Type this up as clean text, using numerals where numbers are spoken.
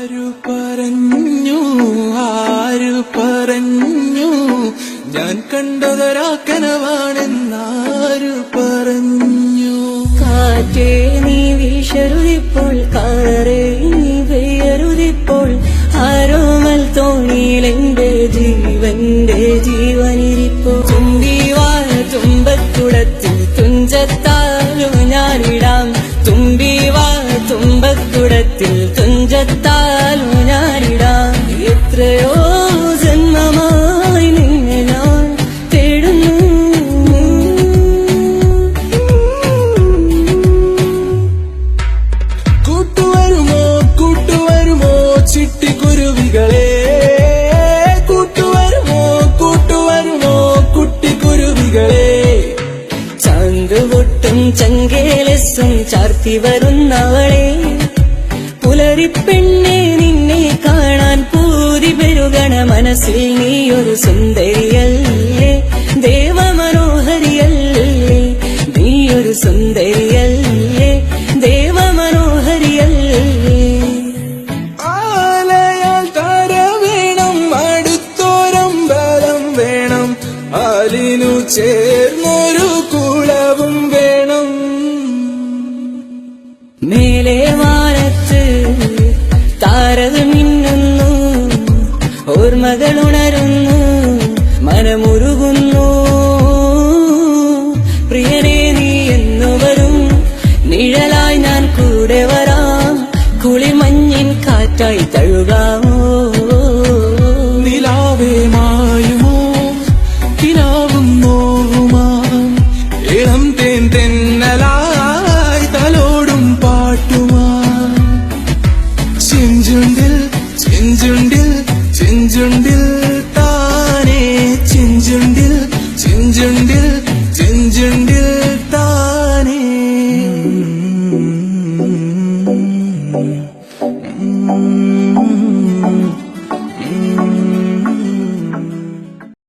ആരു പറഞ്ഞു ഞാൻ കണ്ടതൊരാക്കനവാണെന്നാരു പറഞ്ഞു. കാറ്റേ നീ വീശരുതിപ്പോൾ, കാറേ നീ പെയ്യരുതിപ്പോൾ, ആരോമൽ തോണിയിലെന്റെ ജീവന്റെ ജീവനിരിപ്പോ. തുമ്പിവാഴ തുമ്പക്കുടത്തിൽ തുഞ്ചത്താലു ഞാനിടാം, തുമ്പിവാഴ തുമ്പക്കുടത്തിൽ തുഞ്ചത്താലു ഞാനിടാം. എത്രയോ ജന്മമായി നിന്നെ ഞാൻ തേടുന്നു. കൂട്ടുവരുമോ കൂട്ടുവരുമോ ചിട്ടിക്കുരുവികളെ, കൂട്ടുവരുമോ കൂട്ടുവരുമോ കുട്ടിക്കുരുവികളെ. ചാന്തുപൊട്ടും ചങ്കേലസും ചാർത്തി വരുന്നവളെ, പുലരിപ്പെണ്ണെ നിന്നെ കാണാൻ പൂതി പെരുകണ മനസ്സിൽ നീയൊരു സുന്ദരിയല്ലേ, ദേവമനോഹരിയല്ലേ, നീയൊരു സുന്ദരിയല്ലേ, ദേവമനോഹരിയല്ലേ. ആലയാൽ താര വേണം, അടുത്തോരമ്പലം വേണം, ആലിനു ചേർന്നൊരു കുളവും വേണം. മേലെ വാനത്ത് താരകൾ മിന്നുന്നു, ഓർമ്മകൾ ഉണരുന്നു, മനമുരുകുന്നു. പ്രിയനെ നീ എന്നു വരും, നിഴലായി ഞാൻ കൂടെ വരാം, കുളിമഞ്ഞിൻ കാറ്റായി തഴുകാമോ. നിലാവേ മായുമോ കിനാവും നോവുമാ, ഇളം തേൻ തെന്നലായി തലോടും പാട്ടുമാ. ചെഞ്ചുണ്ടിൽ ചെഞ്ചുണ്ടിൽ ചെഞ്ചുണ്ടിൽ താനേ, ചെഞ്ചുണ്ടിൽ ചെഞ്ചുണ്ടിൽ ചെഞ്ചുണ്ടിൽ താനേ.